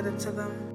did it to them.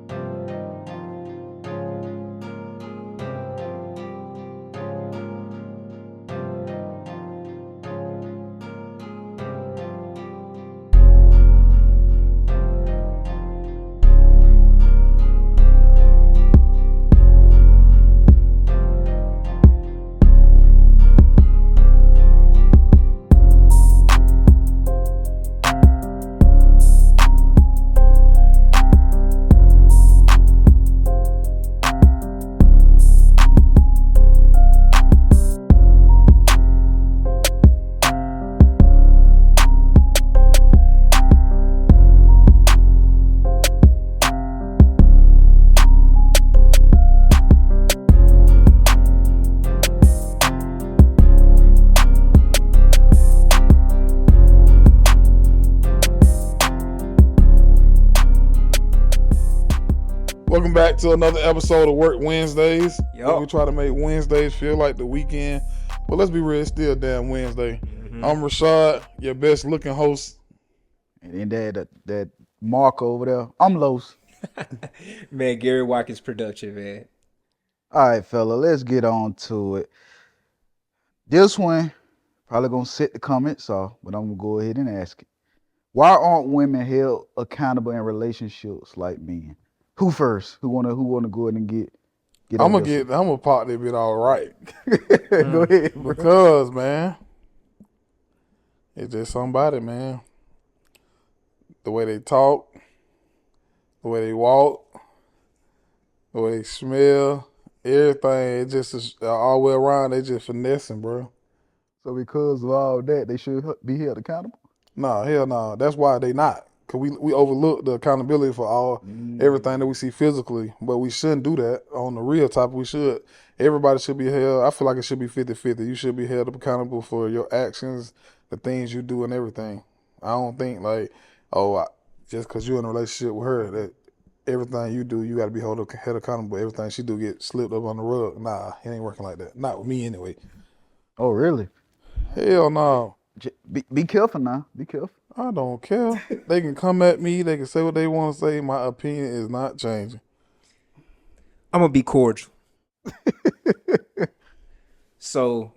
Welcome back to another episode of Work Wednesdays. Yup. We try to make Wednesdays feel like the weekend, but let's be real, it's still damn Wednesday. I'm Rashad, your best looking host. And then that mark over there, I'm Los. Man, Gary Watkins production, man. All right, fella, let's get on to it. This one probably gonna set the comments off, but I'm gonna go ahead and ask it. Why aren't women held accountable in relationships like men? Who first? Who wanna go ahead and get I'm on gonna pop that bit all right. Go ahead, bro. Because, man, it's just somebody, man. The way they talk, the way they walk, the way they smell, everything, it just is all the way around, they just finessing, bro. So because of all that, they should be held accountable? Nah, hell no. That's why they not. Cause we overlook the accountability for all everything that we see physically, but we shouldn't do that on the real topic. We should. Everybody should be held. I feel like it should be 50-50. You should be held accountable for your actions, the things you do, and everything. I don't think like, just cause you're in a relationship with her, that everything you do, you got to be held accountable. Everything she do get slipped up on the rug. Nah, it ain't working like that. Not with me anyway. Oh, really? Hell no. Be careful now. Be careful. I don't care. They can come at me. They can say what they want to say. My opinion is not changing. I'm gonna be cordial. So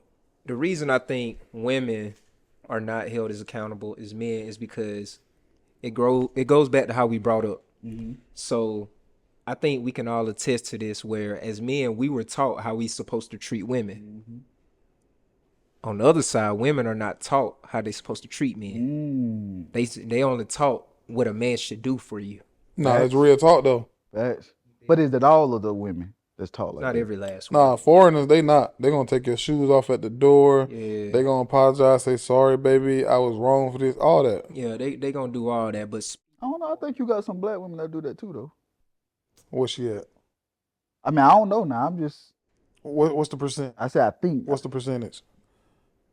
the reason I think women are not held as accountable as men is because it goes back to how we brought up. So I think we can all attest to this, where as men we were taught how we supposed to treat women. On the other side, women are not taught how they're supposed to treat men. They only taught what a man should do for you. Nah, it's real talk though. Facts. But is it all of the women that's taught like Not that? every last one. Nah, foreigners, they not. They gonna take your shoes off at the door. Yeah. They gonna apologize, say sorry, baby, I was wrong for this, all that. Yeah, they gonna do all that, but I don't know. I think you got some black women that do that too, though. Where's she at? I mean, I don't know now. I'm just. What's the percent? I said I think. What's the percentage?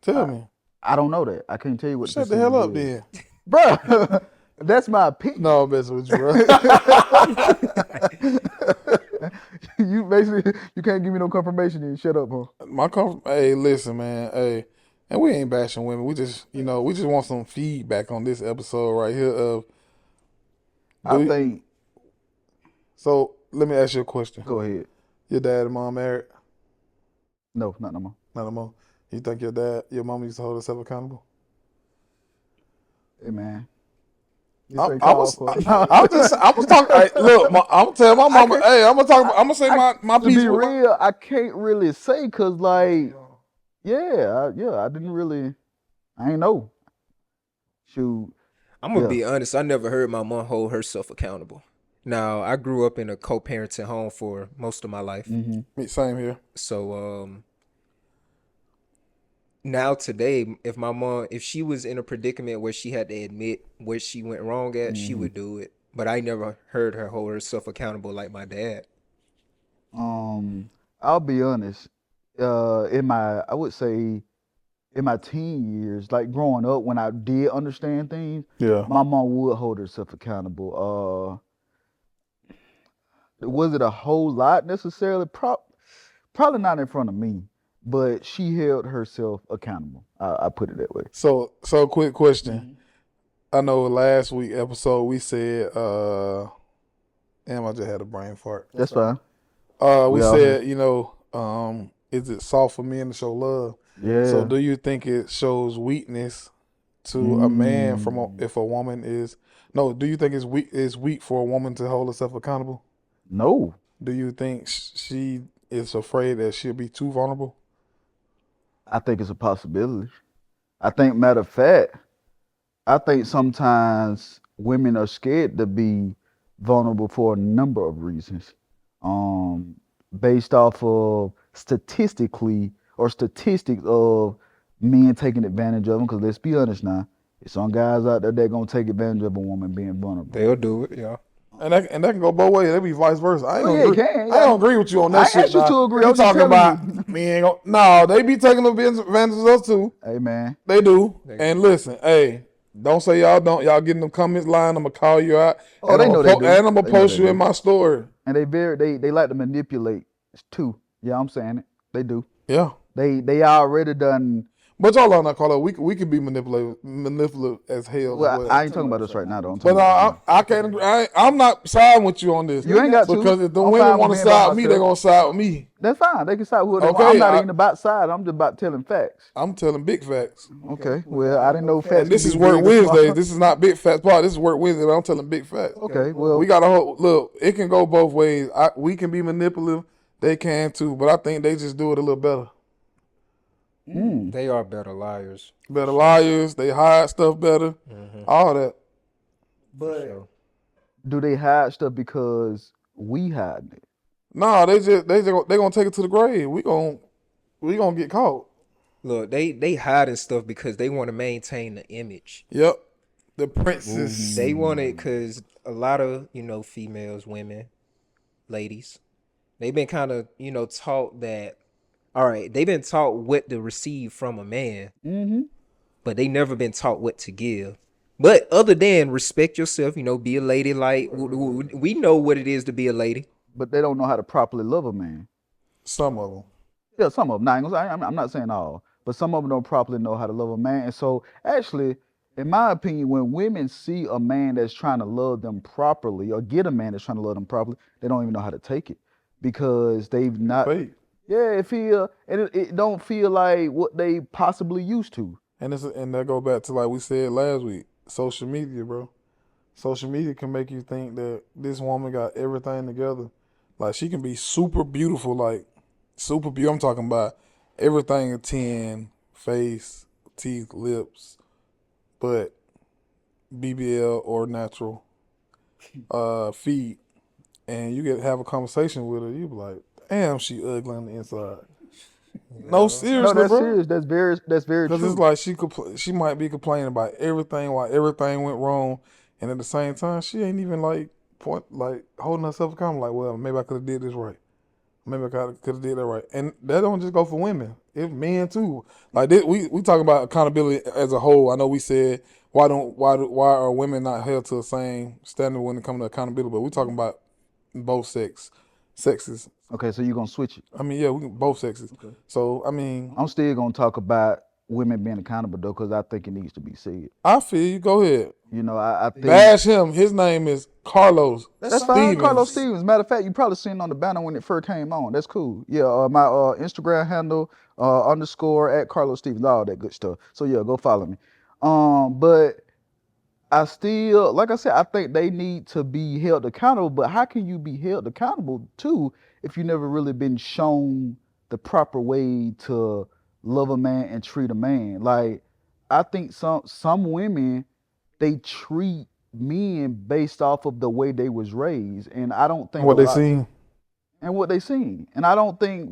Tell me. I don't know that. I can't tell you what. Shut the hell up, is. then, Bro. That's my opinion. No, I'm messing with you, bro. You basically you can't give me no confirmation. Then shut up, huh? Hey, listen, man. Hey, and we ain't bashing women. We just, we just want some feedback on this episode right here. I think. So let me ask you a question. Go ahead. Your dad and mom married? No, not no more. Not no more. You think your mom used to hold herself accountable? Hey, man. I was talking. Hey, look, I'm gonna tell my mama. Hey, I'm gonna say my piece. To be real, I can't really say because, like, I didn't really. I ain't know. Shoot. I'm gonna be honest. I never heard my mom hold herself accountable. Now, I grew up in a co-parenting home for most of my life. Same here. So, now today, if she was in a predicament where she had to admit where she went wrong at, she would do it. But I never heard her hold herself accountable like my dad. I'll be honest. I would say in my teen years, like growing up, when I did understand things, my mom would hold herself accountable. Was it a whole lot necessarily? Probably not in front of me. But she held herself accountable. I put it that way. So quick question. I know last week episode we said Damn, I just had a brain fart. That's fine. We We all here. said, is it soft for men to show love? So Yeah. do you think it shows weakness to a man if a woman is no? Do you think it's weak for a woman to hold herself accountable? No. Do you think she is afraid that she'll be too vulnerable? I think it's a possibility. I think, matter of fact, I think sometimes women are scared to be vulnerable for a number of reasons. Um, Based off of statistically or statistics of men taking advantage of them. Because let's be honest now, there's some guys out there that gonna take advantage of a woman being vulnerable. They'll do it, yeah. And that can go both ways. That be vice versa. I ain't Oh gonna yeah, it agree. can. I don't agree with you on that I shit. asked you Now. to agree. You I'm just talking telling about you. me ain't gonna, no, they be taking advantage of us too. Hey man, They do. They- And listen, hey, don't say y'all don't. Y'all get in the comments line. I'm gonna call you out. Oh, and they I'm know gonna they do. And I'm gonna They know post they you in do. my story. and they like to manipulate too. Yeah, I'm saying it. They do. Yeah. They already done. But y'all are not call it. We could be manipulative as hell Well, as well. I ain't talking about us right now, though. I'm But talking about I can't agree. I'm not siding with you on this. you ain't got to. Because if the I'm women fine want with to being by side with me, they're myself. gonna side with me. That's fine. They can side who they want. Okay, I'm not even about side. I'm just about telling facts. I'm telling big facts. Okay. Well, I didn't know facts. And this could is be Work big or small. Wednesday. This is not big facts part. This is Work Wednesday. But I'm telling big facts. Okay. Well, We got a whole look. It can go both ways. We can be manipulative. They can too. But I think they just do it a little better. They are better liars. Better liars. They hide stuff better. All that. But do they hide stuff because we hide it? No, they gonna take it to the grave. We gonna get caught. look, they hiding stuff because they want to maintain the image. Yep. The princess. They want it because a lot of females, women, ladies, they've been kind of taught that. All right, they've been taught what to receive from a man, but they never been taught what to give. But other than respect yourself, be a lady. Like we know what it is to be a lady. But they don't know how to properly love a man. Some of them. Yeah, some of them. I'm not saying all, but some of them don't properly know how to love a man. And so, actually, in my opinion, when women see a man that's trying to love them properly, or get a man that's trying to love them properly, they don't even know how to take it because they've not. Fake. Yeah, it don't feel like what they possibly used to. And that go back to like we said last week. Social media, bro. Social media can make you think that this woman got everything together. Like she can be super beautiful, like super beautiful. I'm talking about everything a 10, face, teeth, lips, but BBL or natural feet. And you get have a conversation with her, you be like, damn, she ugly on the inside. No, seriously, No, that's bro. serious. That's very Because true. it's like she might be complaining about everything while everything went wrong, and at the same time she ain't even like holding herself accountable. Like, well, maybe I could have did this right. Maybe I could have did that right. And that don't just go for women. It's men too. Like this, we talk about accountability as a whole. I know we said why are women not held to the same standard when it comes to accountability? But we talking about both sexes. Okay, so you're gonna switch it. I mean, yeah, we can both sexes. Okay. So I mean, I'm still gonna talk about women being accountable though, because I think it needs to be said. I feel you. Go ahead. I think Bash him. His name is Carlos. that's fine. Carlos Stevens. Matter of fact, you probably seen it on the banner when it first came on. That's cool. Yeah, my Instagram handle _ at Carlos Stevens, all that good stuff. So yeah, go follow me. But I still, like I said, I think they need to be held accountable. But how can you be held accountable too if you never really been shown the proper way to love a man and treat a man? Like, I think some women, they treat men based off of the way they was raised, and I don't think What they seen. and what they seen, and I don't think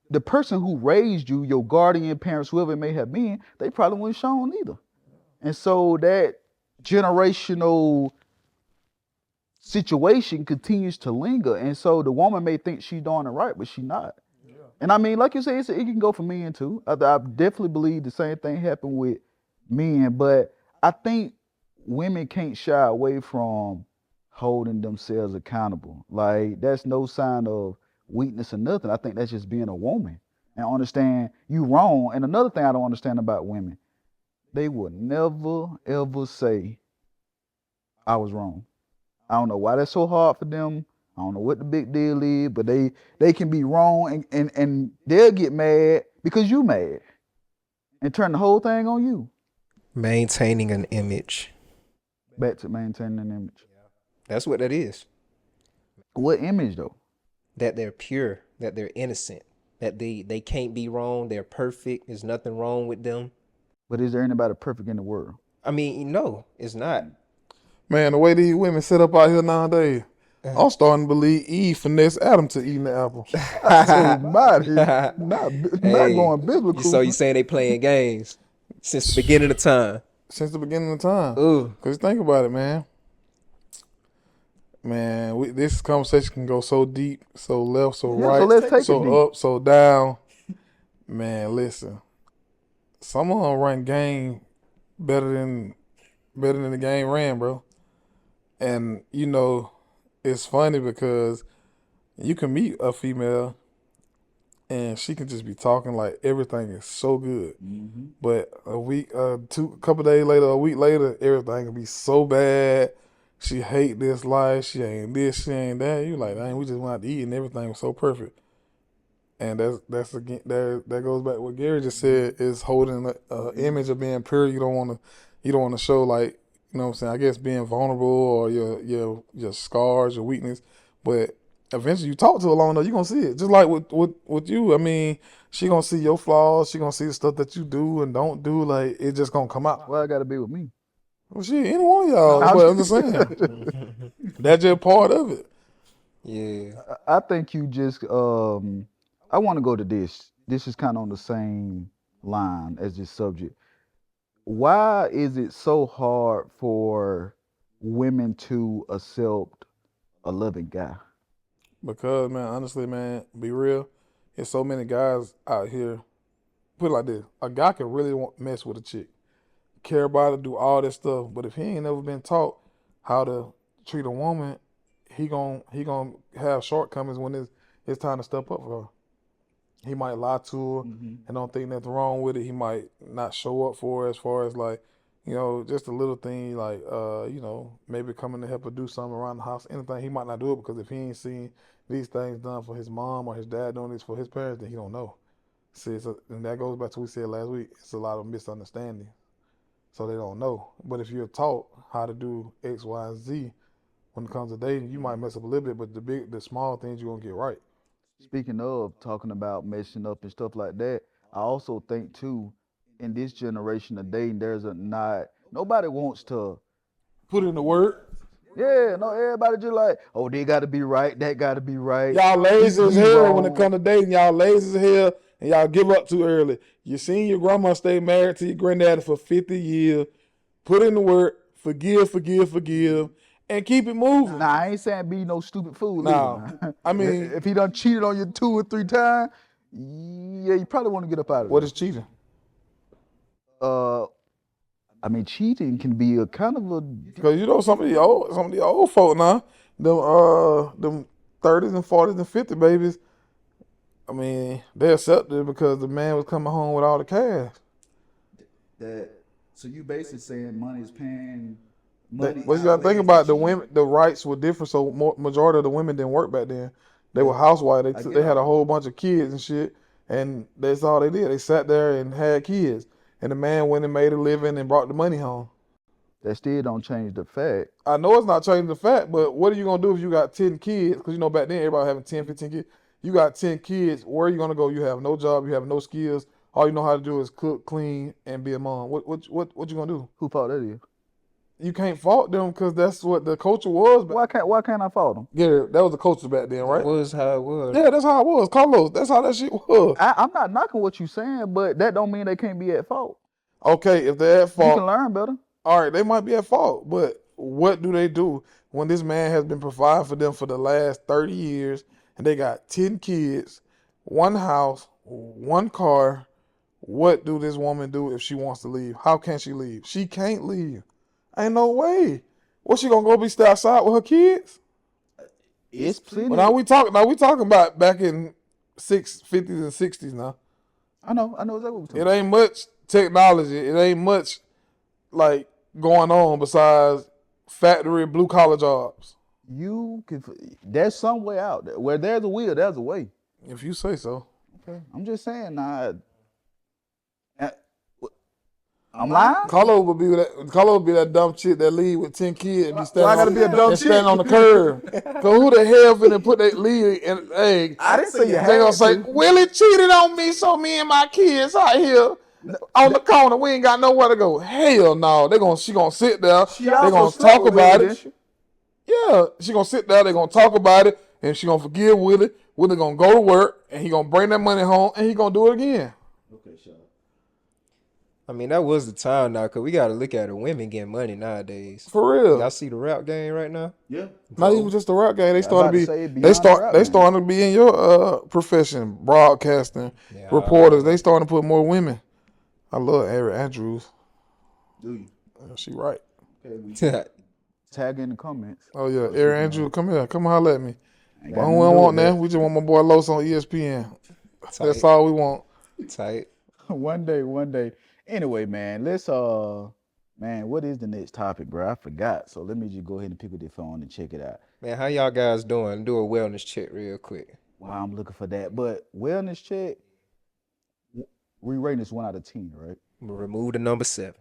the person who raised you, your guardian parents, whoever it may have been, they probably weren't shown either. And so that generational situation continues to linger. And so the woman may think she's doing it right, but she's not. Yeah. And I mean, like you said, it can go for men too. I definitely believe the same thing happened with men, but I think women can't shy away from holding themselves accountable. Like, that's no sign of weakness or nothing. I think that's just being a woman and understand you wrong. And another thing I don't understand about women, they will never, ever say, I was wrong. I don't know why that's so hard for them. I don't know what the big deal is, but they can be wrong and they'll get mad because you mad and turn the whole thing on you. Maintaining an image. Back to maintaining an image. That's what that is. What image though? That they're pure, that they're innocent, that they can't be wrong, they're perfect, there's nothing wrong with them. But is there anybody perfect in the world? I mean, no, it's not. Man, the way these women sit up out here nowadays, I'm starting to believe Eve finessed Adam to eating the apple. Somebody, not Hey, going biblical. So you saying they playing games since the beginning of time? Since the beginning of time. Ooh. Because think about it, man. Man, this conversation can go so deep, so left, so Yeah, right, so let's take it so deep. up, so down. Man, listen. Some of them run game better than the game ran, bro. And, you know, it's funny because you can meet a female and she can just be talking like everything is so good. But a couple days later, a week later, everything can be so bad. She hate this life. She ain't this. She ain't that. You like, dang, we just went out to eat and everything was so perfect. And that's again that goes back to what Gary just said, is holding an image of being pure. You don't want to show, like, you know what I'm saying, I guess being vulnerable or your scars, your weakness. But eventually you talk to her long enough, you're gonna see it. Just like with you. I mean, she gonna see your flaws, she gonna see the stuff that you do and don't do, like it just gonna come out. Well, I gotta be with me. Well, shit, any one of y'all, but I'm just saying. That's just part of it. Yeah. I think you just I want to go to this. This is kind of on the same line as this subject. Why is it so hard for women to accept a loving guy? Because, man, honestly, man, be real, there's so many guys out here. Put it like this: a guy can really mess with a chick, care about her, do all this stuff, but if he ain't never been taught how to treat a woman, he gon' have shortcomings when it's time to step up for her. He might lie to her and don't think nothing wrong with it. He might not show up for her, as far as, like, you know, just a little thing, like, you know, maybe coming to help her do something around the house, anything. He might not do it because if he ain't seen these things done for his mom or his dad doing this for his parents, then he don't know. See, and that goes back to what we said last week. It's a lot of misunderstanding, so they don't know. But if you're taught how to do X, Y, and Z when it comes to dating, you might mess up a little bit, but the small things you're gonna get right. Speaking of talking about messing up and stuff like that, I also think too, in this generation of dating, nobody wants to. Put in the work. Yeah, no, everybody just like, oh, they got to be right, that got to be right. Y'all lazy as He hell when it wrong. come to dating. Y'all lazy as hell and y'all give up too early. You seen your grandma stay married to your granddaddy for 50 years. Put in the work, forgive, and keep it moving. Nah, I ain't saying be no stupid fool. Nah, either. I mean, if he done cheated on you 2 or 3 times, yeah, you probably want to get up out of what there. is cheating? I mean, cheating can be a kind of a. Because you know some of the old folk now, them 30s and 40s and 50 babies. I mean, they accepted it because the man was coming home with all the cash. So you basically saying money is paying. But you gotta think about the women. The rights were different, so majority of the women didn't work back then. They were housewives. They had a whole bunch of kids and shit, and that's all they did. They sat there and had kids, and the man went and made a living and brought the money home. That still don't change the fact. I know it's not changing the fact, but what are you gonna do if you got 10 kids? Because you know back then everybody having 10, 15 kids. You got 10 kids. Where are you gonna go? You have no job. You have no skills. All you know how to do is cook, clean, and be a mom. What you gonna do? Who fault that is? You can't fault them because that's what the culture was. Why can't I fault them? Yeah, that was the culture back then, right? That was how it was. Yeah, that's how it was. Carlos, that's how that shit was. I'm not knocking what you saying, but that don't mean they can't be at fault. Okay, if they're at You fault, can learn better. all right, they might be at fault, but what do they do when this man has been providing for them for the last 30 years and they got 10 kids, one house, one car? What do this woman do if she wants to leave? How can she leave? She can't leave. Ain't no way. What, she gonna go be stay outside with her kids? It's plenty. Well, now we talking about back in 50s and 60s now. I know exactly what we're talking It ain't much technology. It ain't much like going on besides factory blue collar jobs. you can. There's some way out there. Where there's a will, there's a way. If you say so. Okay, I'm just saying. I'm lying. Carlo would be that dumb chick that lead with 10 kids and be standing, I gotta be a dumb and stand on the curb. Cause who the hell finna put that lead in? Hey, I didn't say you they had gonna say to. Willie cheated on me, so me and my kids out here on the corner. We ain't got nowhere to go. Hell no, she gonna sit there. They also gonna slept talk with about Willie, it. didn't she? Yeah, she gonna sit there. They gonna talk about it, and she gonna forgive Willie. Willie gonna go to work, and he gonna bring that money home, and he gonna do it again. Okay, Shad. I mean, that was the time now, because we got to look at the women getting money nowadays. For real. Y'all see the rap game right now? Yeah. Not even just the rap game. They starting to say be. beyond the rap They game. starting to be in your profession, broadcasting, reporters. They starting to put more women. I love Erin Andrews. Do you? She right. Tag in the comments. Oh yeah, Erin Andrews, come here, come holler at me. Ain't We got don't nothing to do want with that. We just want my boy Los on ESPN. That's all we want. Tight. One day. Anyway, man, let's man, what is the next topic, bro? I forgot. So let me just go ahead and pick up the phone and check it out. Man, how y'all guys doing? Do a wellness check real quick. While I'm looking for that. But wellness check, we rating this 1 out of 10, right? I'm gonna remove the number 7.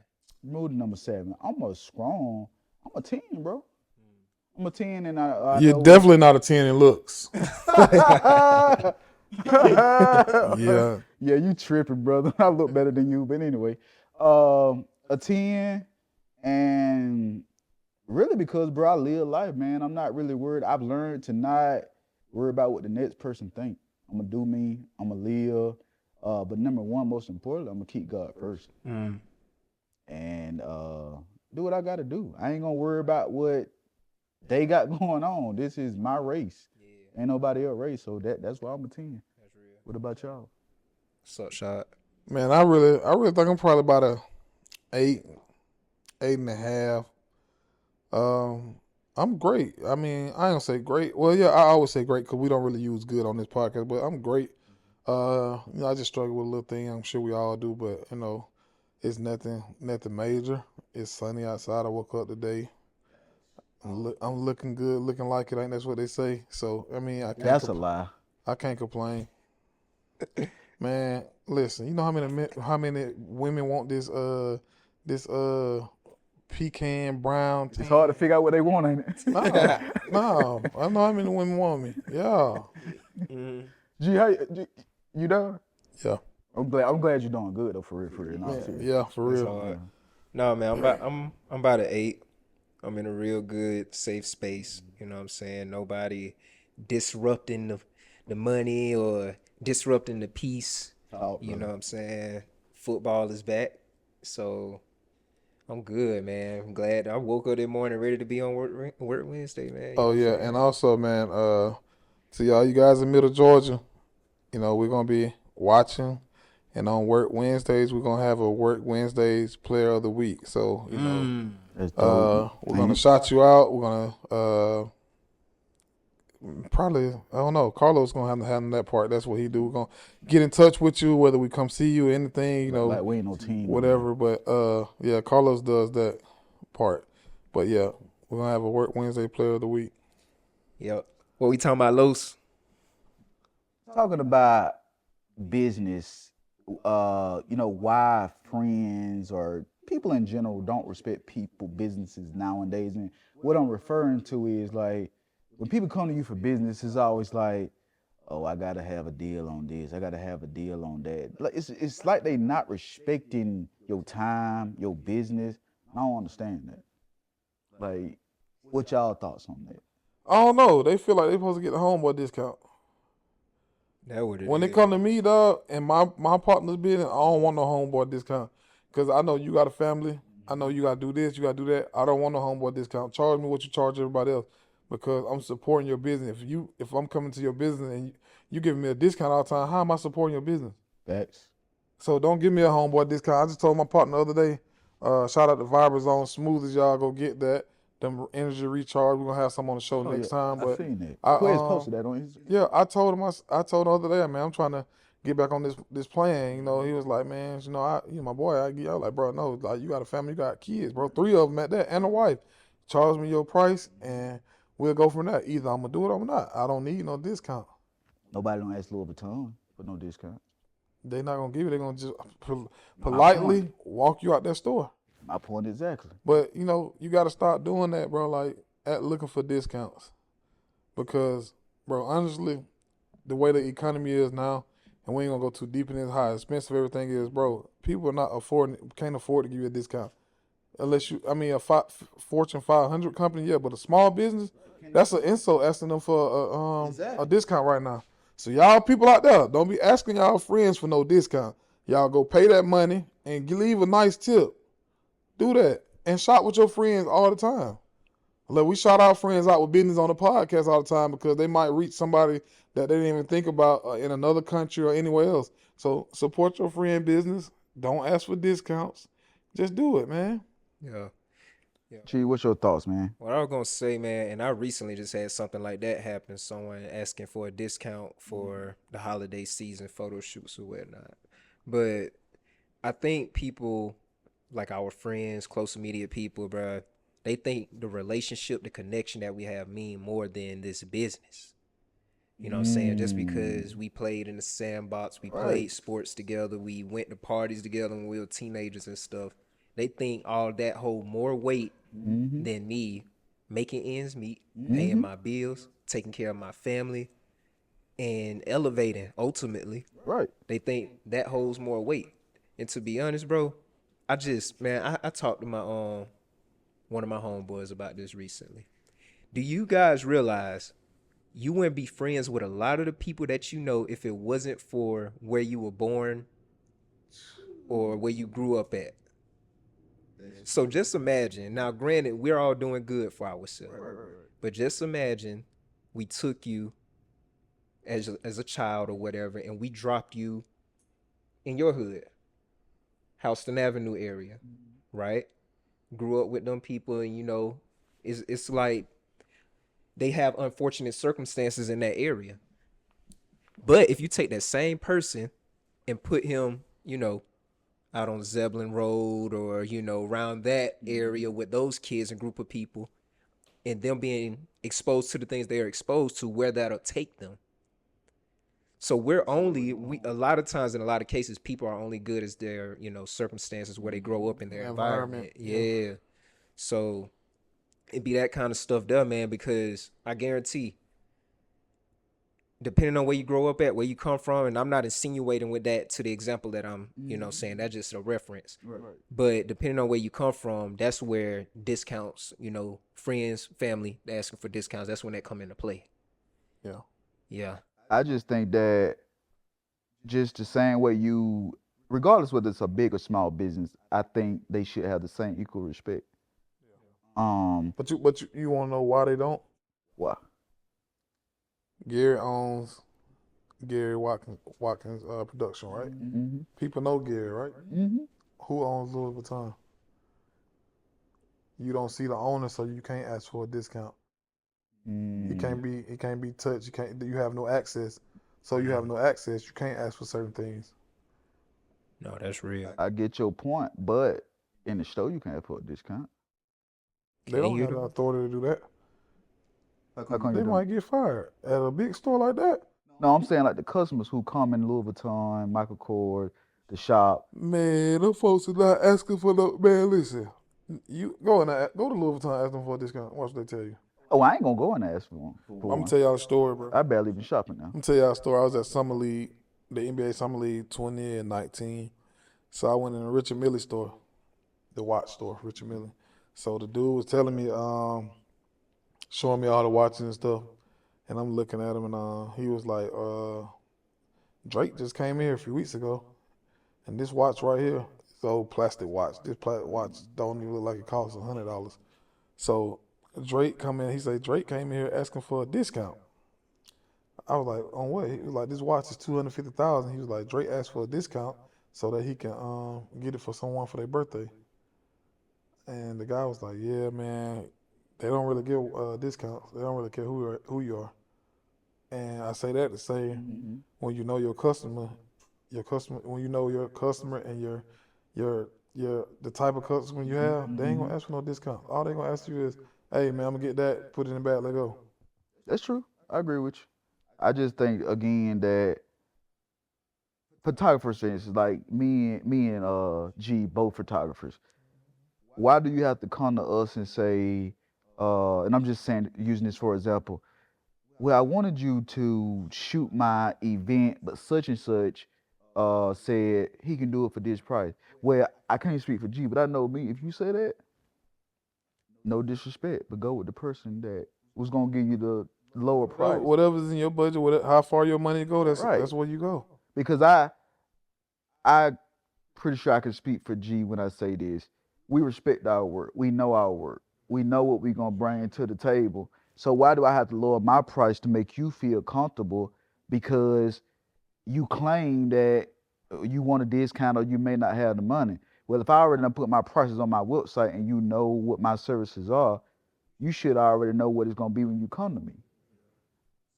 Remove the number 7. I'm a 10, bro. I'm a 10 and I You're know definitely not a 10 in looks. Yeah. Yeah, you tripping, brother. I look better than you, but anyway, a 10, and really because, bro, I live life, man. I'm not really worried. I've learned to not worry about what the next person think. I'm gonna do me. I'm gonna live. But number one, most importantly, I'm gonna keep God first, and do what I gotta do. I ain't gonna worry about what they got going on. This is my race. Ain't nobody else race, so that's why I'm a 10. That's real. What about y'all? What's up, Shad? Man, I really think I'm probably about a 8.5. I'm great. I mean, I don't say great. Well, yeah, I always say great because we don't really use good on this podcast, but I'm great. I just struggle with a little thing. I'm sure we all do, but it's nothing major. It's sunny outside. I woke up today. I'm looking good, looking like it. Ain't that's what they say? So I mean, I can't. That's a lie. I can't complain. Man, listen. You know how many women want this pecan brown? It's hard to figure out what they want, ain't it? No. I know how many women want me. Yeah. G, you done? Yeah. I'm glad you're doing good though, for real. No, Yeah, for real. Hard. No, man, I'm about an 8. I'm in a real good, safe space. You know what I'm saying? Nobody disrupting the money or disrupting the peace. You know what I'm saying? Football is back. So I'm good, man. I'm glad I woke up this morning ready to be on work Wednesday, man. Oh yeah, and also, man, to y'all, you guys in Middle Georgia, we're gonna be watching, and on Work Wednesdays, we're gonna have a Work Wednesdays Player of the Week. So we're gonna shout you out. We're gonna probably, I don't know, Carlos gonna have to handle that part. That's what he do. We're gonna get in touch with you, whether we come see you or anything, like we ain't no team, whatever. But yeah, Carlos does that part. But yeah, we're gonna have a Work Wednesday Player of the Week. Yep. What we talking about, Los? Talking about business, why friends or people in general don't respect businesses nowadays. And what I'm referring to is like when people come to you for business, it's always like, oh, I gotta have a deal on this, I gotta have a deal on that. Like it's like they not respecting your time, your business. I don't understand that. Like, what y'all thoughts on that? I don't know. They feel like they supposed to get the homeboy discount. That what it When is. it come to me, dog, and my partner's business, I don't want no homeboy discount. Because I know you got a family. I know you got to do this, you got to do that. I don't want no homeboy discount. Charge me what you charge everybody else because I'm supporting your business. If I'm coming to your business and you giving me a discount all the time, how am I supporting your business? Facts. So don't give me a homeboy discount. I just told my partner the other day, shout out to Viber Zone, smooth as y'all, go get that. Them energy recharge. We're going to have some on the show next time. But I seen that. Quez posted that on his. Yeah, I told him the other day, man, I'm trying to get back on this plan. He was like, man, my boy, I was like, bro, no, like you got a family, you got kids, bro, 3 of them at that, and a wife. Charge me your price, and we'll go from there. Either I'm gonna do it or I'm not. I don't need no discount. Nobody don't ask Louis Vuitton for no discount. They're not gonna give you. They're gonna just My politely walk you out that store. My point exactly. But you know, you got to start doing that, bro. Like at looking for discounts, because, bro, honestly, the way the economy is now, and we ain't gonna go too deep in this, how expensive everything is, bro. People are not can't afford to give you a discount unless you. I mean, Fortune 500 company, yeah, but a small business, that's an insult asking them for a discount right now. So y'all people out there, don't be asking y'all friends for no discount. Y'all go pay that money and leave a nice tip. Do that and shop with your friends all the time. Like, we shout our friends out with business on the podcast all the time because they might reach somebody that they didn't even think about in another country or anywhere else. So support your friend business. Don't ask for discounts. Just do it, man. Yeah. Chi, what's your thoughts, man? What I was gonna say, man, and I recently just had something like that happen. Someone asking for a discount for the holiday season photo shoots or whatnot. But I think people, like our friends, close immediate people, bruh, they think the relationship, the connection that we have mean more than this business. You know what I'm saying? Just because we played in the sandbox, we played sports together, we went to parties together when we were teenagers and stuff. They think all that hold more weight than me making ends meet, paying my bills, taking care of my family, and elevating ultimately. Right. They think that holds more weight. And to be honest, bro, I talked to my one of my homeboys about this recently. Do you guys realize you wouldn't be friends with a lot of the people that you know if it wasn't for where you were born or where you grew up at? So just imagine. Now, granted, we're all doing good for ourselves, but just imagine we took you as a child or whatever, and we dropped you in your hood, Houston Avenue area, right? Grew up with them people, and you know, it's like they have unfortunate circumstances in that area. But if you take that same person and put him, you know, out on Zeppelin Road or, you know, around that area with those kids and group of people and them being exposed to the things they are exposed to, where that'll take them. So a lot of times in a lot of cases, people are only good as their, you know, circumstances where they grow up in their environment. Yeah. So it'd be that kind of stuff there, man, because I guarantee, depending on where you grow up at, where you come from, and I'm not insinuating with that to the example that I'm, you know, saying, that's just a reference. Right. But depending on where you come from, that's where discounts, you know, friends, family asking for discounts, that's when that come into play. Yeah. Yeah. I just think that just the same way regardless whether it's a big or small business, I think they should have the same equal respect. But you want to know why they don't? Why? Gary owns Gary Watkins production, right? Mm-hmm. People know Gary, right? Mm-hmm. Who owns Louis Vuitton? You don't see the owner, so you can't ask for a discount. He can't be touched. You have no access. So you have no access. You can't ask for certain things. No, that's real. I get your point, but in the store you can't put a discount. They don't have the authority to do that. How come They might get fired at a big store like that. No, I'm saying like the customers who come in Louis Vuitton, Michael Kors, the shop. Man, them folks are not asking for no. Man, listen, you go to Louis Vuitton, ask them for a discount. Watch what they tell you. Oh, I ain't gonna go and ask for one. I'm gonna tell y'all a story, bro. I barely even shopping now. I'm gonna tell y'all a story. I was at Summer League, the NBA Summer League 2019. So I went in the Richard Mille store, the watch store, Richard Mille. So the dude was telling me, showing me all the watches and stuff, and I'm looking at him, and he was like, Drake just came here a few weeks ago, and this watch right here, it's an old plastic watch. This plastic watch don't even look like it costs $100. So Drake come in, he said Drake came here asking for a discount. I was like, on what? He was like, this watch is $250,000. He was like, Drake asked for a discount so that he can get it for someone for their birthday. And the guy was like, yeah, man, they don't really give discounts. They don't really care who you are. And I say that to say, when you know your customer, when you know your customer and the type of customer you have, they ain't gonna ask for no discount. All they gonna ask you is, Hey man, I'm gonna get that, put it in the bag, let go. That's true. I agree with you. I just think again that photographers, for instance, like me and G, both photographers. Why do you have to come to us and say, and I'm just saying, using this for example, well, I wanted you to shoot my event, but such and such said he can do it for this price. Well, I can't speak for G, but I know me. If you say that, no disrespect, but go with the person that was gonna give you the lower price, Whatever's in your budget, how far your money go, right? that's where you go. Because I pretty sure I can speak for G when I say this. We respect our work. We know our work. We know what we're gonna bring to the table. So why do I have to lower my price to make you feel comfortable? Because you claim that you want a discount or you may not have the money. Well, if I already done put my prices on my website and you know what my services are, you should already know what it's gonna be when you come to me.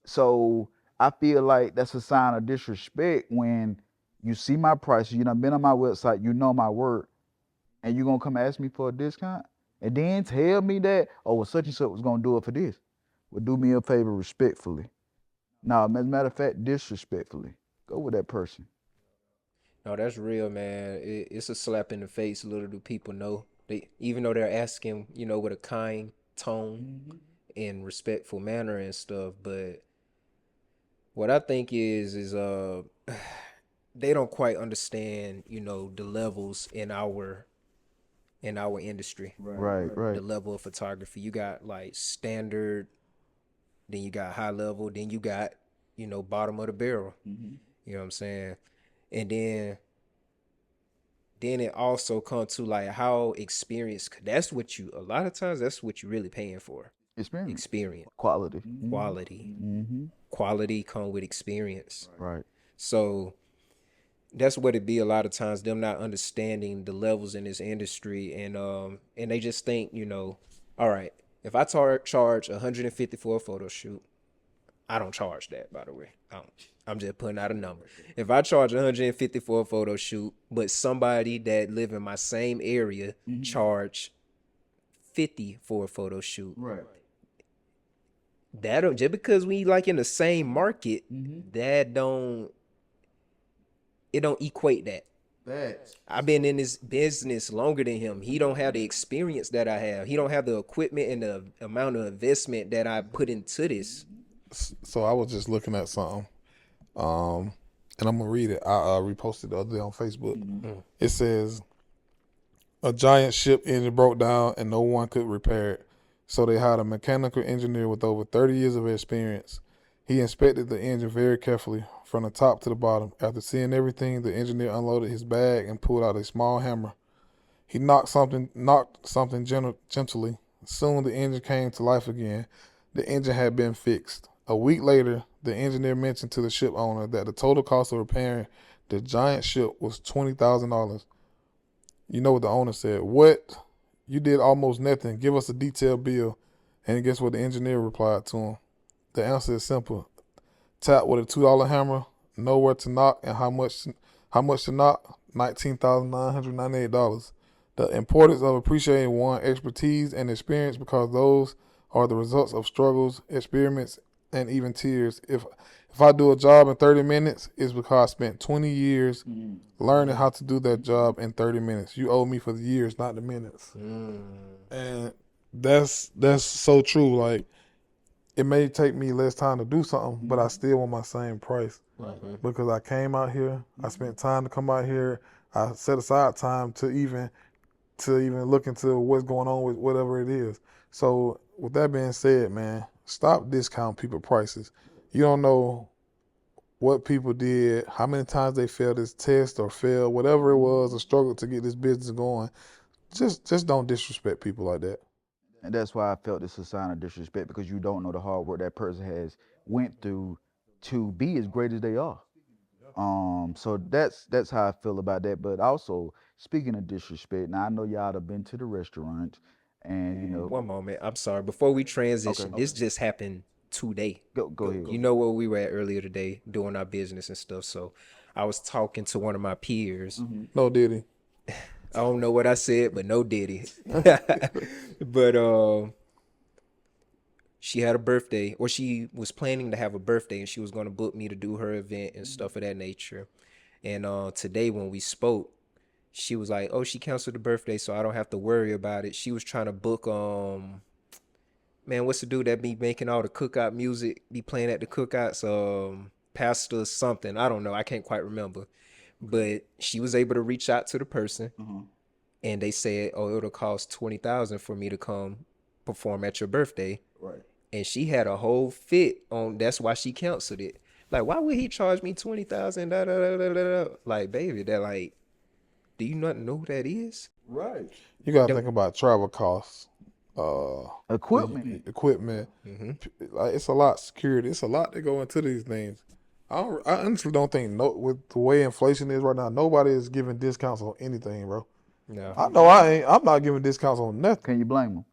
So I feel like that's a sign of disrespect when you see my prices, you done been on my website, you know my work, and you gonna come ask me for a discount? And then tell me that, oh, well, such and such was gonna do it for this. Well, do me a favor respectfully. No, as a matter of fact, disrespectfully. Go with that person. No, that's real, man. It's a slap in the face. Little do people know. They even though they're asking, with a kind tone and respectful manner and stuff. But what I think is they don't quite understand, the levels in our industry. Right, The right. level of photography. You got like standard, then you got high level, then you got, bottom of the barrel. You know what I'm saying? And then it also comes to like how experienced, that's what you a lot of times that's what you're really paying for. Experience. Experience. Quality. Quality. Mm-hmm. Quality come with experience. Right. So that's what it be a lot of times, them not understanding the levels in this industry, and they just think, all right, if I charge 150 for a photo shoot, I don't charge that, by the way. I'm just putting out a number. If I charge 150 for a photo shoot, but somebody that live in my same area charge 50 for a photo shoot, Right. that don't, just because we like in the same market, that don't it don't equate that. Facts. I've been in this business longer than him. He don't have the experience that I have. He don't have the equipment and the amount of investment that I put into this. So I was just looking at something, and I'm gonna read it. I reposted the other day on Facebook. It says a giant ship engine broke down and no one could repair it, so they hired a mechanical engineer with over 30 years of experience. He inspected the engine very carefully from the top to the bottom. After seeing everything, the engineer unloaded his bag and pulled out a small hammer. He knocked something gently. Soon the engine came to life again. The engine had been fixed. A week later, the engineer mentioned to the ship owner that the total cost of repairing the giant ship was $20,000. You know what the owner said? What? You did almost nothing. Give us a detailed bill. And guess what the engineer replied to him? The answer is simple. Tap with a $2 hammer, know where to knock and how much to knock, $19,998. The importance of appreciating one's expertise and experience, because those are the results of struggles, experiments, and even tears. If I do a job in 30 minutes, it's because I spent 20 years learning how to do that job in 30 minutes. You owe me for the years, not the minutes. And that's so true. Like, it may take me less time to do something, but I still want my same price because I came out here. I spent time to come out here. I set aside time to even look into what's going on with whatever it is. So with that being said, man, stop discounting people prices. You don't know what people did, how many times they failed this test or failed, whatever it was, a struggle to get this business going. Just don't disrespect people like that. And that's why I felt it's a sign of disrespect, because you don't know the hard work that person has went through to be as great as they are. So that's how I feel about that. But also, speaking of disrespect, now I know y'all have been to the restaurant, and One moment. I'm sorry. Before we transition, Okay. this just happened today. go ahead. You know where we were at earlier today doing our business and stuff. So I was talking to one of my peers. No, did he? I don't know what I said, but no diddy. But she had a birthday, or she was planning to have a birthday, and she was going to book me to do her event and stuff of that nature. And today when we spoke, she was like, "Oh, she canceled the birthday, so I don't have to worry about it." She was trying to book man, what's the dude that be making all the cookout music, be playing at the cookouts? Pastor something. I don't know. I can't quite remember. But she was able to reach out to the person, and they said, "Oh, it'll cost 20,000 for me to come perform at your birthday." Right. And she had a whole fit on. That's why she canceled it. Like, why would he charge me 20,000? Da, da, da, da, da, da. Like, baby, that like, do you not know who that is? Right. You gotta Them- think about travel costs, Equipment. equipment. Like it's a lot. Security. It's a lot that go into these things. I honestly don't think with the way inflation is right now, nobody is giving discounts on anything, bro. No. I know I ain't. I'm not giving discounts on nothing. Can you blame them?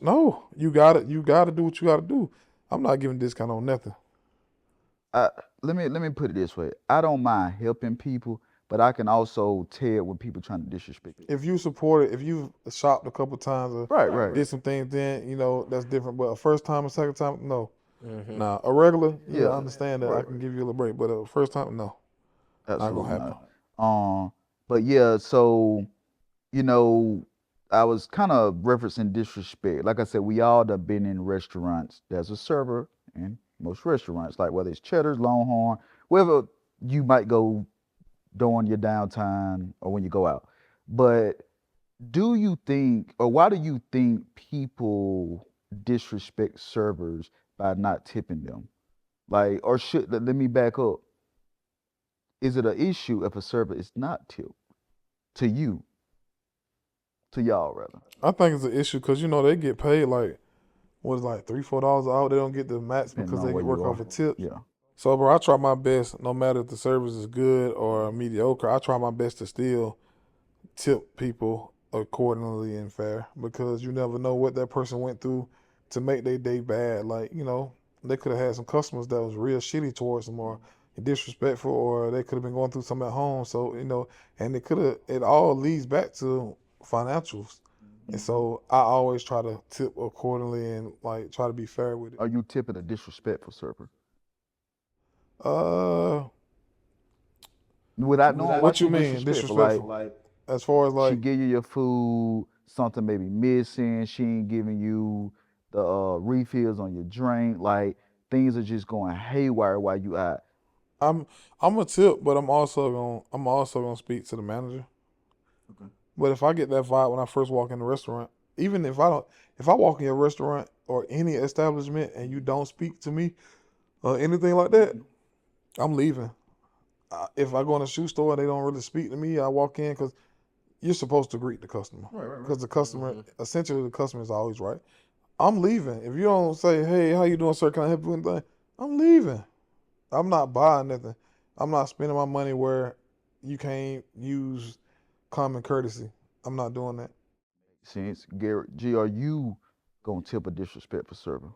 No, you got to You got to do what you got to do. I'm not giving discount on nothing. Let me put it this way. I don't mind helping people, but I can also tell when people trying to disrespect it. If you support it, if you shopped a couple times or Right. did some things, then that's different. But a first time, a second time, no. Nah, a regular, yeah, I understand that. I can give you a little break, but a first time, no. Absolutely Not gonna happen. not. But yeah, so I was kind of referencing disrespect. Like I said, we all done been in restaurants. There's a server in most restaurants, like whether it's Cheddar's, Longhorn, wherever you might go during your downtime or when you go out. But do you think, or why do you think people disrespect servers by not tipping them? Like, or let me back up. Is it an issue if a server is not tipped to you, to y'all rather? I think it's an issue because they get paid like like $3-4 an hour. They don't get the max Depending because on they where can work you off are. a tip. Yeah. So, bro, I try my best, no matter if the service is good or mediocre. I try my best to still tip people accordingly and fair because you never know what that person went through to make their day bad. Like, they could have had some customers that was real shitty towards them or disrespectful, or they could have been going through something at home. So, and it all leads back to financials. And so I always try to tip accordingly and like try to be fair with it. Are you tipping a disrespectful server? Without knowing why What she you mean disrespectful? disrespectful? As far as She like, give you your food, something maybe missing. She ain't giving you the refills on your drink. Like things are just going haywire while you out. I'm a tip, but I'm also gonna speak to the manager. Okay. But if I get that vibe when I first walk in the restaurant, even if I walk in your restaurant or any establishment and you don't speak to me or anything like that, I'm leaving. If I go in a shoe store and they don't really speak to me, I walk in because you're supposed to greet the customer. Right. Because the customer, essentially, the customer is always right. I'm leaving. If you don't say, "Hey, how you doing, sir? Can I help you with anything?" I'm leaving. I'm not buying nothing. I'm not spending my money where you can't use common courtesy. I'm not doing that. Since Garrett G, are you gonna tip a disrespectful server?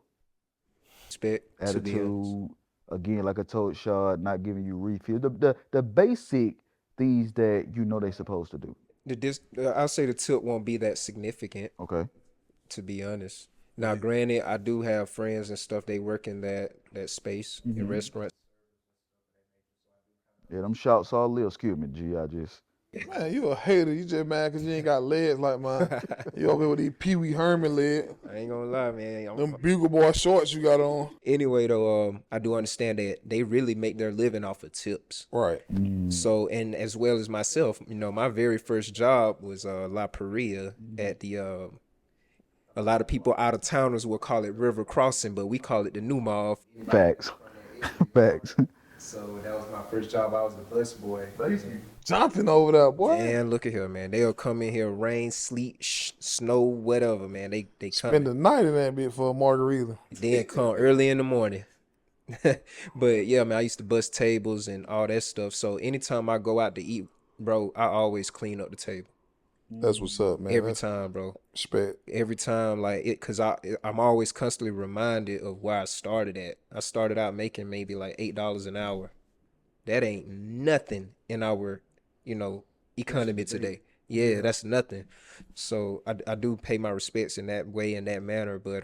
Respect, to be honest. Attitude, again, like I told Shad, not giving you refill. The basic things that they supposed to do. I'll say the tip won't be that significant, Okay. to be honest. Now, granted, I do have friends and stuff. They work in that space in restaurants. Yeah, them shots all live. Excuse me, G. I just. Man, you a hater. You just mad because you ain't got legs like mine. You over here with these Pee Wee Herman legs. I ain't gonna lie, man. Them Bugle Boy shorts you got on. Anyway, though, I do understand that they really make their living off of tips. Right. So, and as well as myself, my very first job was La Paria at the. A lot of people out of towners will call it River Crossing, but we call it the New Mall. Facts. Facts. So that was my first job. I was the bus boy. Jumping over there, boy. And look at here, man. They'll come in here, rain, sleet, snow, whatever, man. They come. Spend the night in that bit for a margarita. Then come early in the morning. But yeah, man, I used to bust tables and all that stuff. So anytime I go out to eat, bro, I always clean up the table. That's what's up, man. Every time, bro. Respect. Every time, like it, cause I'm always constantly reminded of where I started at. I started out making maybe like $8 an hour. That ain't nothing in our, economy today. Yeah, that's nothing. So I do pay my respects in that way, in that manner. But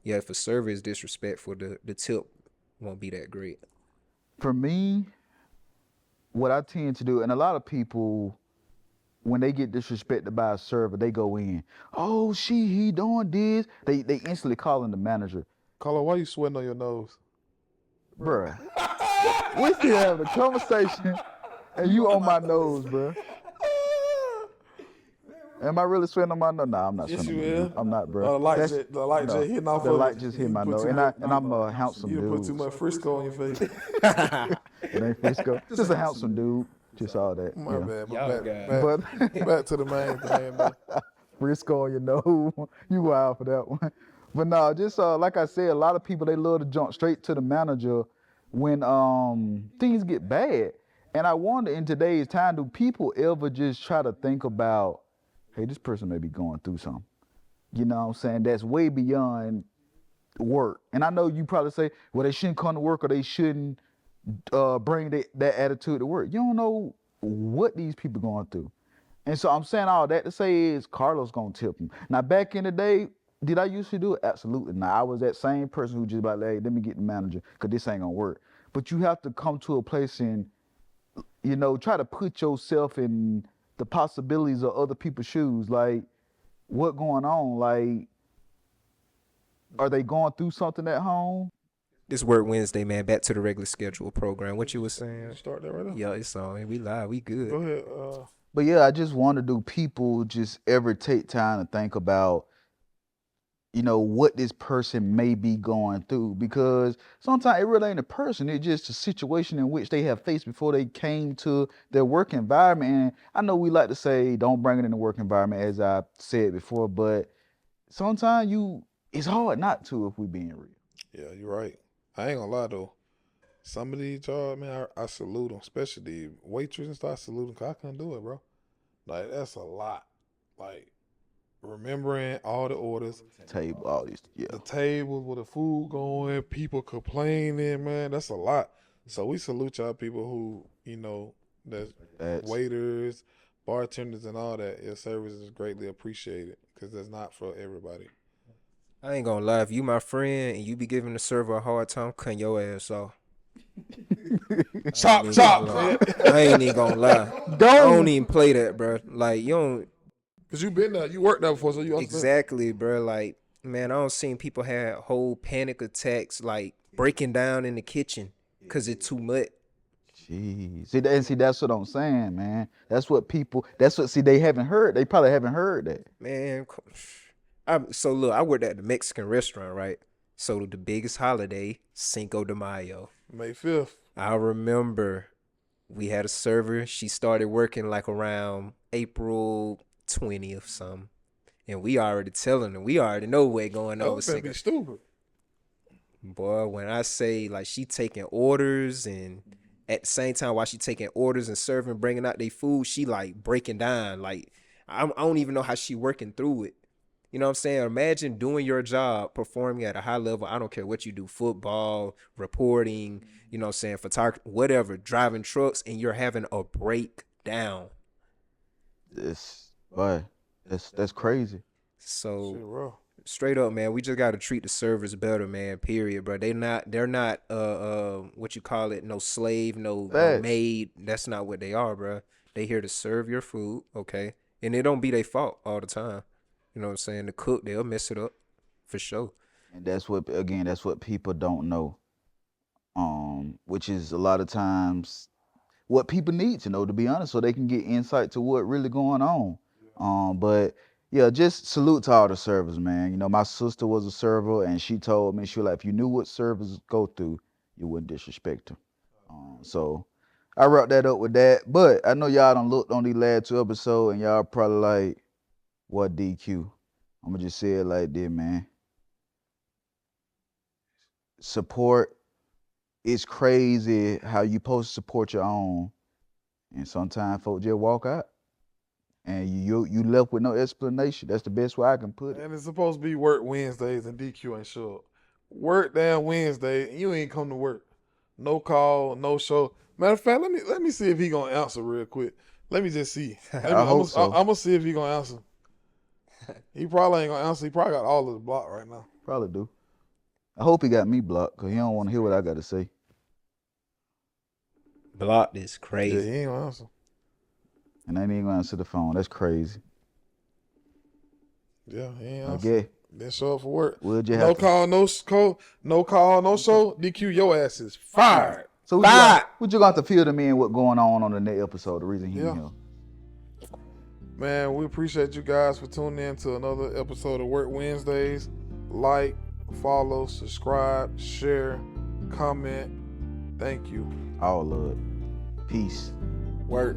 yeah, if a server is disrespectful, the tip won't be that great. For me, what I tend to do, and a lot of people, when they get disrespected by a server, they go in, oh, he doing this. They instantly calling the manager. Carlo, why you sweating on your nose? Bruh, we still having a conversation, and you on my nose, bruh. Am I really sweating on my nose? Nah, I'm not Yes, sweating you on my nose. will. I'm not, bro. The light jet hitting off the of light it. just hit You my put nose, too and much- I'm a handsome You dude. put too much Frisco on your face. It ain't Frisco. Just a handsome dude. Just all that. My yeah. bad. Y'all Back to the main thing, man. Frisco on your nose. You wild for that one. But no, just like I said, a lot of people, they love to jump straight to the manager when things get bad. And I wonder, in today's time, do people ever just try to think about, hey, this person may be going through something? You know what I'm saying? That's way beyond work. And I know you probably say, well, they shouldn't come to work, or they shouldn't bring that attitude to work. You don't know what these people going through. And so I'm saying all that to say is Carlos gonna tip him. Now, back in the day, did I used to do it? Absolutely not. I was that same person who just like, hey, let me get the manager, because this ain't gonna work. But you have to come to a place and, try to put yourself in the possibilities of other people's shoes. Like, what going on? Like, are they going through something at home? This Work Wednesday, man. Back to the regular schedule program. What you was saying? Start that right now. Yeah, it's on. We live. We good. Go ahead. But yeah, I just wonder, do people just ever take time to think about, what this person may be going through? Because sometimes it really ain't a person. It's just a situation in which they have faced before they came to their work environment. And I know we like to say, don't bring it in the work environment, as I said before, but sometimes it's hard not to, if we being real. Yeah, you're right. I ain't gonna lie though. Some of these jobs, man, I salute them, especially the waitress and stuff. I salute them, 'cause I couldn't do it, bro. Like, that's a lot. Like, remembering all the orders, Table, all these, the yeah. tables with the food going, people complaining, man, that's a lot. So we salute y'all people who, that's waiters, bartenders, and all that. Your service is greatly appreciated, because that's not for everybody. I ain't gonna lie. If you my friend and you be giving the server a hard time, cutting your ass off. Chop. I ain't even gonna lie. I don't even play that, bro. Like, you don't. Because you been there, you worked there before, so you understand. Exactly, bro. Like, man, I don't seen people have whole panic attacks, like breaking down in the kitchen because it's too much. Jeez. See, that's what I'm saying, man. They haven't heard. They probably haven't heard that. Man, so look, I worked at the Mexican restaurant, right? So the biggest holiday, Cinco de Mayo. May 5th. I remember we had a server. She started working like around April 20th, something. And we already telling her, we already know what's going on. That be stupid. Boy, when I say like she taking orders, and at the same time while she taking orders and serving, bringing out their food, she like breaking down. Like, I don't even know how she working through it. You know what I'm saying? Imagine doing your job, performing at a high level. I don't care what you do, football, reporting, you know what I'm saying, photography, whatever, driving trucks, and you're having a breakdown. That's crazy. So Shit, bro. straight up, man, we just got to treat the servers better, man, period, bro. They're not what you call it, no slave, no maid. That's not what they are, bro. They here to serve your food, okay? And it don't be their fault all the time. You know what I'm saying? The cook, they'll mess it up for sure. And that's what people don't know. Which is a lot of times what people need to know, to be honest, so they can get insight to what really going on. But yeah, just salute to all the servers, man. My sister was a server, and she told me, she was like, if you knew what servers go through, you wouldn't disrespect them. So I wrapped that up with that. But I know y'all done looked on these last 2 episodes, and y'all probably like, what DQ? I'm gonna just say it like this, man. Support. It's crazy how you supposed to support your own, and sometimes folks just walk out, and you left with no explanation. That's the best way I can put it. And it's supposed to be work Wednesdays, and DQ ain't show up. Work down Wednesday, and you ain't come to work. No call, no show. Matter of fact, let me see if he gonna answer real quick. Let me just see. I hope so. I'm gonna see if he gonna answer. He probably ain't gonna answer. He probably got all of the block right now. Probably do. I hope he got me blocked because he don't want to hear what I got to say. Blocked is Yeah, crazy. he ain't gonna answer. And I ain't even gonna answer the phone. That's crazy. Yeah, he ain't answer. Okay. Then show up for work. We'll just No have to. call, no call, no call, no show. DQ your asses. Fired. So what you got to fill them in what going on the next episode, the reason he Yeah. here. Man, we appreciate you guys for tuning in to another episode of Work Wednesdays. Like, follow, subscribe, share, comment. Thank you. All of it. Peace. Work.